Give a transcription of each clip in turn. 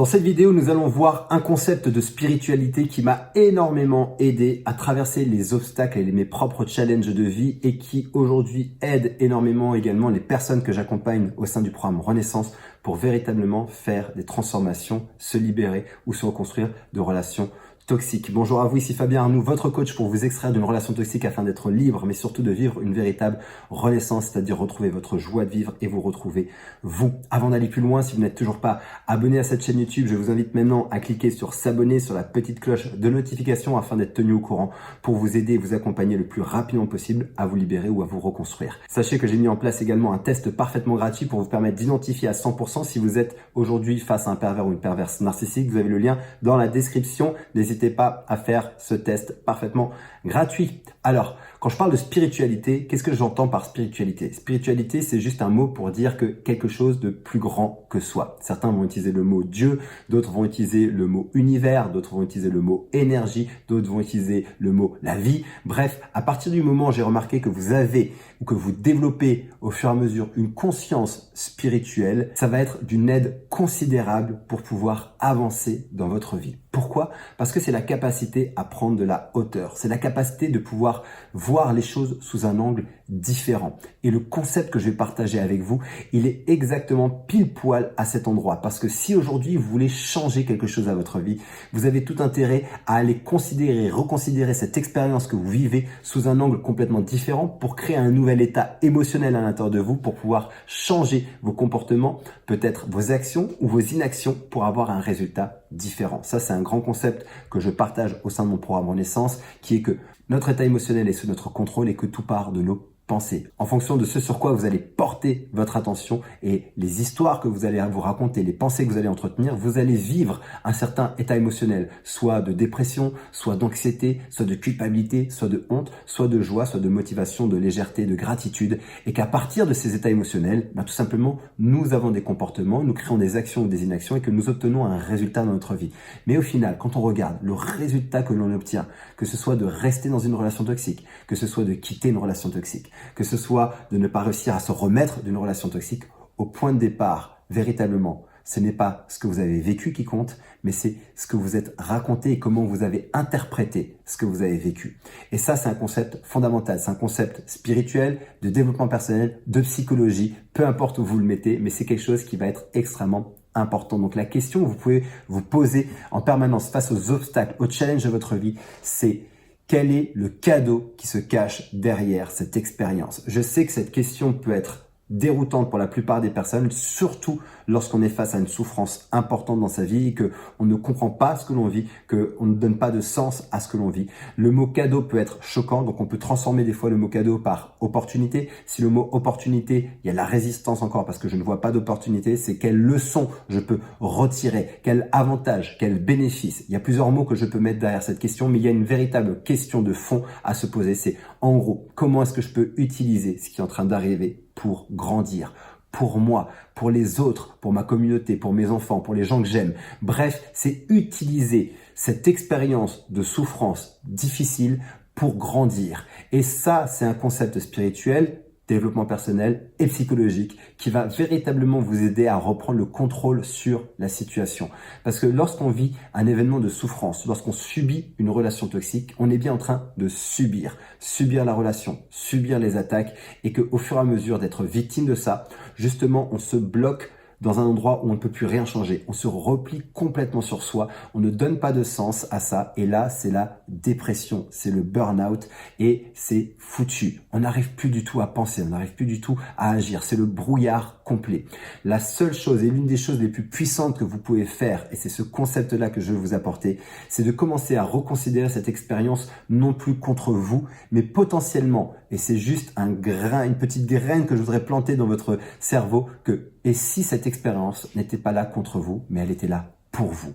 Dans cette vidéo, nous allons voir un concept de spiritualité qui m'a énormément aidé à traverser les obstacles et mes propres challenges de vie et qui aujourd'hui aide énormément également les personnes que j'accompagne au sein du programme Renaissance pour véritablement faire des transformations, se libérer ou se reconstruire de relations toxiques. Bonjour à vous, ici Fabien Arnoux, votre coach pour vous extraire d'une relation toxique afin d'être libre, mais surtout de vivre une véritable renaissance, c'est-à-dire retrouver votre joie de vivre et vous retrouver vous. Avant d'aller plus loin, si vous n'êtes toujours pas abonné à cette chaîne YouTube, je vous invite maintenant à cliquer sur s'abonner, sur la petite cloche de notification afin d'être tenu au courant pour vous aider et vous accompagner le plus rapidement possible à vous libérer ou à vous reconstruire. Sachez que j'ai mis en place également un test parfaitement gratuit pour vous permettre d'identifier à 100% si vous êtes aujourd'hui face à un pervers ou une perverse narcissique. Vous avez le lien dans la description. N'hésitez pas à faire ce test parfaitement gratuit. Alors, quand je parle de spiritualité, qu'est-ce que j'entends par spiritualité? Spiritualité, c'est juste un mot pour dire que quelque chose de plus grand que soi. Certains vont utiliser le mot Dieu, d'autres vont utiliser le mot univers, d'autres vont utiliser le mot énergie, d'autres vont utiliser le mot la vie. Bref, à partir du moment où j'ai remarqué que vous avez ou que vous développez au fur et à mesure une conscience spirituelle, ça va être d'une aide considérable pour pouvoir avancer dans votre vie. Pourquoi? Parce que c'est la capacité à prendre de la hauteur. C'est la capacité de pouvoir voir les choses sous un angle différent. Et le concept que je vais partager avec vous, il est exactement pile poil à cet endroit. Parce que si aujourd'hui vous voulez changer quelque chose à votre vie, vous avez tout intérêt à aller considérer, reconsidérer cette expérience que vous vivez sous un angle complètement différent pour créer un nouvel état émotionnel à l'intérieur de vous, pour pouvoir changer vos comportements, peut-être vos actions ou vos inactions pour avoir un résultat différent. Ça, c'est un grand concept que je partage au sein de mon programme Renaissance, qui est que notre état émotionnel est sous notre contrôle et que tout part de nos pensées. En fonction de ce sur quoi vous allez porter votre attention et les histoires que vous allez vous raconter, les pensées que vous allez entretenir, vous allez vivre un certain état émotionnel, soit de dépression, soit d'anxiété, soit de culpabilité, soit de honte, soit de joie, soit de motivation, de légèreté, de gratitude, et qu'à partir de ces états émotionnels, tout simplement, nous avons des comportements, nous créons des actions ou des inactions et que nous obtenons un résultat dans notre vie. Mais au final, quand on regarde le résultat que l'on obtient, que ce soit de rester dans une relation toxique, que ce soit de quitter une relation toxique, que ce soit de ne pas réussir à se remettre d'une relation toxique, au point de départ, véritablement, ce n'est pas ce que vous avez vécu qui compte, mais c'est ce que vous êtes raconté et comment vous avez interprété ce que vous avez vécu. Et ça, c'est un concept fondamental. C'est un concept spirituel, de développement personnel, de psychologie, peu importe où vous le mettez, mais c'est quelque chose qui va être extrêmement important. Donc la question que vous pouvez vous poser en permanence face aux obstacles, aux challenges de votre vie, c'est: quel est le cadeau qui se cache derrière cette expérience? Je sais que cette question peut être déroutante pour la plupart des personnes, surtout lorsqu'on est face à une souffrance importante dans sa vie et qu'on ne comprend pas ce que l'on vit, qu'on ne donne pas de sens à ce que l'on vit. Le mot cadeau peut être choquant, donc on peut transformer des fois le mot cadeau par opportunité. Si le mot opportunité, il y a la résistance encore parce que je ne vois pas d'opportunité, c'est quelle leçon je peux retirer, quel avantage, quel bénéfice. Il y a plusieurs mots que je peux mettre derrière cette question, mais il y a une véritable question de fond à se poser. C'est en gros, comment est-ce que je peux utiliser ce qui est en train d'arriver pour grandir, pour moi, pour les autres, pour ma communauté, pour mes enfants, pour les gens que j'aime. Bref, c'est utiliser cette expérience de souffrance difficile pour grandir. Et ça, c'est un concept spirituel, développement personnel et psychologique qui va véritablement vous aider à reprendre le contrôle sur la situation. Parce que lorsqu'on vit un événement de souffrance, lorsqu'on subit une relation toxique, on est bien en train de subir la relation, subir les attaques, et qu'au fur et à mesure d'être victime de ça, justement, on se bloque dans un endroit où on ne peut plus rien changer. On se replie complètement sur soi, on ne donne pas de sens à ça, et là, c'est la dépression, c'est le burn-out, et c'est foutu. On n'arrive plus du tout à penser, on n'arrive plus du tout à agir, c'est le brouillard complet. La seule chose, et l'une des choses les plus puissantes que vous pouvez faire, et c'est ce concept-là que je veux vous apporter, c'est de commencer à reconsidérer cette expérience non plus contre vous, mais potentiellement, et c'est juste un grain, une petite graine que je voudrais planter dans votre cerveau, et si cette expérience n'était pas là contre vous, mais elle était là pour vous?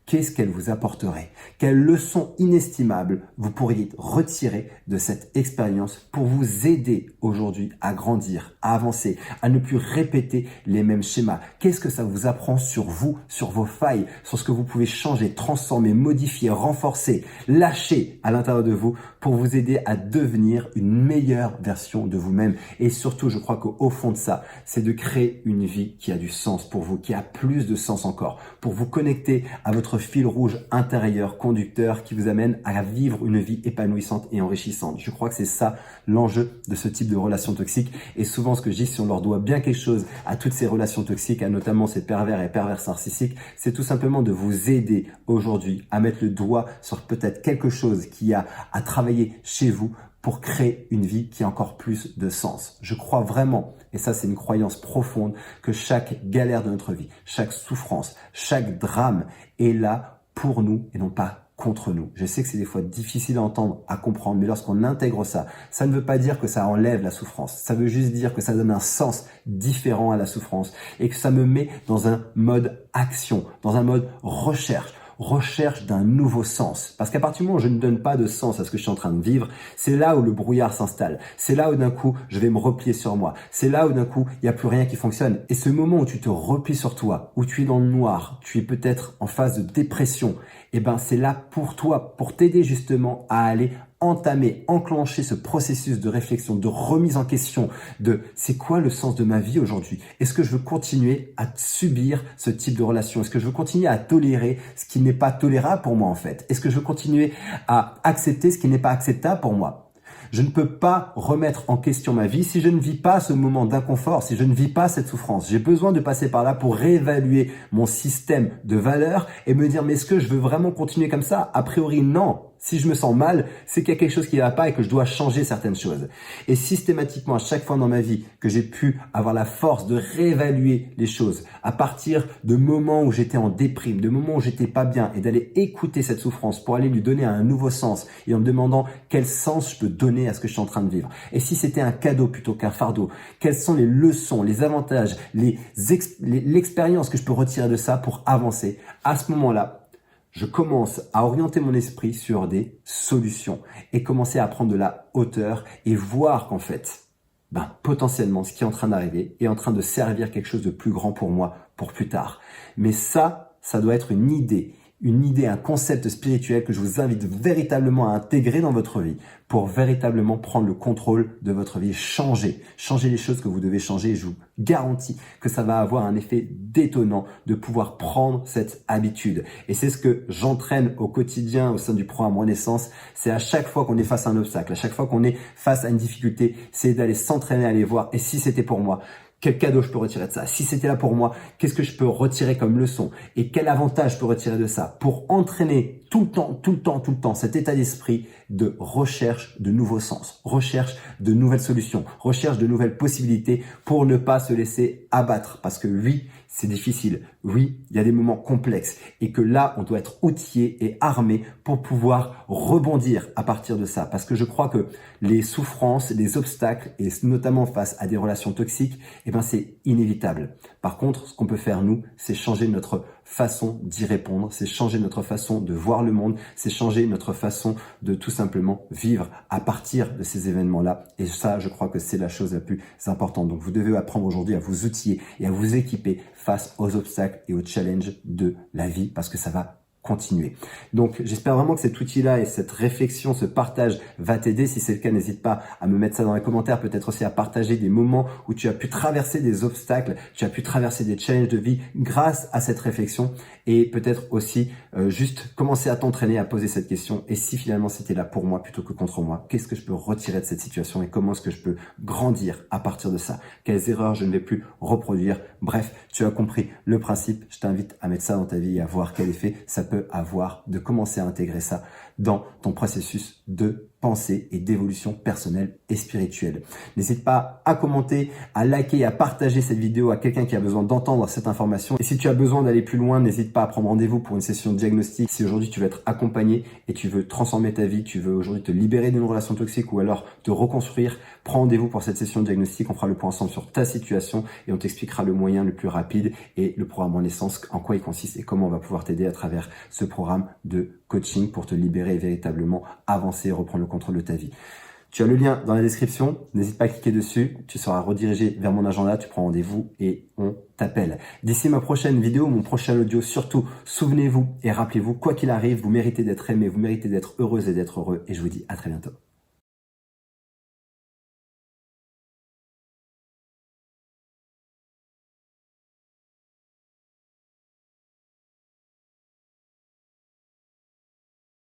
qu'est-ce qu'elle vous apporterait? Quelle leçon inestimable vous pourriez retirer de cette expérience pour vous aider aujourd'hui à grandir, à avancer, à ne plus répéter les mêmes schémas? Qu'est-ce que ça vous apprend sur vous, sur vos failles, sur ce que vous pouvez changer, transformer, modifier, renforcer, lâcher à l'intérieur de vous pour vous aider à devenir une meilleure version de vous-même? Et surtout, je crois qu'au fond de ça, c'est de créer une vie qui a du sens pour vous, qui a plus de sens encore, pour vous connecter à votre fil rouge intérieur, conducteur, qui vous amène à vivre une vie épanouissante et enrichissante. Je crois que c'est ça l'enjeu de ce type de relations toxiques. Et souvent, ce que je dis, si on leur doit bien quelque chose à toutes ces relations toxiques, à notamment ces pervers et perverses narcissiques, c'est tout simplement de vous aider aujourd'hui à mettre le doigt sur peut-être quelque chose qui a à travailler chez vous pour créer une vie qui a encore plus de sens. Je crois vraiment, et ça c'est une croyance profonde, que chaque galère de notre vie, chaque souffrance, chaque drame est là pour nous et non pas contre nous. Je sais que c'est des fois difficile à entendre, à comprendre, mais lorsqu'on intègre ça, ça ne veut pas dire que ça enlève la souffrance. Ça veut juste dire que ça donne un sens différent à la souffrance et que ça me met dans un mode action, dans un mode recherche d'un nouveau sens. Parce qu'à partir du moment où je ne donne pas de sens à ce que je suis en train de vivre, c'est là où le brouillard s'installe. C'est là où d'un coup, je vais me replier sur moi. C'est là où d'un coup, il n'y a plus rien qui fonctionne. Et ce moment où tu te replies sur toi, où tu es dans le noir, tu es peut-être en phase de dépression, eh ben, c'est là pour toi, pour t'aider justement à aller enclencher ce processus de réflexion, de remise en question de c'est quoi le sens de ma vie aujourd'hui? Est-ce que je veux continuer à subir ce type de relation? Est-ce que je veux continuer à tolérer ce qui n'est pas tolérable pour moi en fait? Est-ce que je veux continuer à accepter ce qui n'est pas acceptable pour moi? Je ne peux pas remettre en question ma vie si je ne vis pas ce moment d'inconfort, si je ne vis pas cette souffrance. J'ai besoin de passer par là pour réévaluer mon système de valeurs et me dire mais est-ce que je veux vraiment continuer comme ça? A priori non. Si je me sens mal, c'est qu'il y a quelque chose qui ne va pas et que je dois changer certaines choses. Et systématiquement, à chaque fois dans ma vie que j'ai pu avoir la force de réévaluer les choses à partir de moments où j'étais en déprime, de moments où j'étais pas bien et d'aller écouter cette souffrance pour aller lui donner un nouveau sens et en me demandant quel sens je peux donner à ce que je suis en train de vivre. Et si c'était un cadeau plutôt qu'un fardeau, quelles sont les leçons, les avantages, l'expérience que je peux retirer de ça pour avancer? À ce moment-là, je commence à orienter mon esprit sur des solutions et commencer à prendre de la hauteur et voir qu'en fait, potentiellement, ce qui est en train d'arriver est en train de servir quelque chose de plus grand pour moi, pour plus tard. Mais ça doit être une idée, un concept spirituel que je vous invite véritablement à intégrer dans votre vie pour véritablement prendre le contrôle de votre vie, changer les choses que vous devez changer. Et je vous garantis que ça va avoir un effet détonnant de pouvoir prendre cette habitude. Et c'est ce que j'entraîne au quotidien au sein du programme Renaissance. C'est à chaque fois qu'on est face à un obstacle, à chaque fois qu'on est face à une difficulté, c'est d'aller s'entraîner à aller voir. Et si c'était pour moi, quel cadeau je peux retirer de ça? Si c'était là pour moi, qu'est-ce que je peux retirer comme leçon? Et quel avantage je peux retirer de ça? Pour entraîner tout le temps cet état d'esprit de recherche de nouveaux sens, recherche de nouvelles solutions, recherche de nouvelles possibilités pour ne pas se laisser abattre. Parce que oui, c'est difficile. Oui, il y a des moments complexes et que là, on doit être outillé et armé pour pouvoir rebondir à partir de ça. Parce que je crois que les souffrances, les obstacles, et notamment face à des relations toxiques, c'est inévitable. Par contre, ce qu'on peut faire, nous, c'est changer notre façon d'y répondre, c'est changer notre façon de voir le monde, c'est changer notre façon de tout simplement vivre à partir de ces événements-là. Et ça, je crois que c'est la chose la plus importante. Donc, vous devez apprendre aujourd'hui à vous outiller et à vous équiper face aux obstacles et aux challenges de la vie parce que ça va continuer. Donc, j'espère vraiment que cet outil-là et cette réflexion, ce partage va t'aider. Si c'est le cas, n'hésite pas à me mettre ça dans les commentaires, peut-être aussi à partager des moments où tu as pu traverser des obstacles, tu as pu traverser des challenges de vie grâce à cette réflexion et peut-être aussi juste commencer à t'entraîner à poser cette question. Et si finalement c'était là pour moi plutôt que contre moi, qu'est-ce que je peux retirer de cette situation et comment est-ce que je peux grandir à partir de ça? Quelles erreurs je ne vais plus reproduire? Bref, tu as compris le principe. Je t'invite à mettre ça dans ta vie et à voir quel effet ça peut avoir de commencer à intégrer ça dans ton processus de pensée. pensée et d'évolution personnelle et spirituelle. N'hésite pas à commenter, à liker et à partager cette vidéo à quelqu'un qui a besoin d'entendre cette information. Et si tu as besoin d'aller plus loin, n'hésite pas à prendre rendez-vous pour une session de diagnostic. Si aujourd'hui tu veux être accompagné et tu veux transformer ta vie, tu veux aujourd'hui te libérer d'une relation toxique ou alors te reconstruire, prends rendez-vous pour cette session de diagnostic. On fera le point ensemble sur ta situation et on t'expliquera le moyen le plus rapide et le programme en essence, en quoi il consiste et comment on va pouvoir t'aider à travers ce programme de coaching pour te libérer et véritablement avancer et reprendre le contrôle de ta vie. Tu as le lien dans la description, n'hésite pas à cliquer dessus, tu seras redirigé vers mon agenda, tu prends rendez-vous et on t'appelle. D'ici ma prochaine vidéo, mon prochain audio, surtout, souvenez-vous et rappelez-vous, quoi qu'il arrive, vous méritez d'être aimé, vous méritez d'être heureuse et d'être heureux et je vous dis à très bientôt.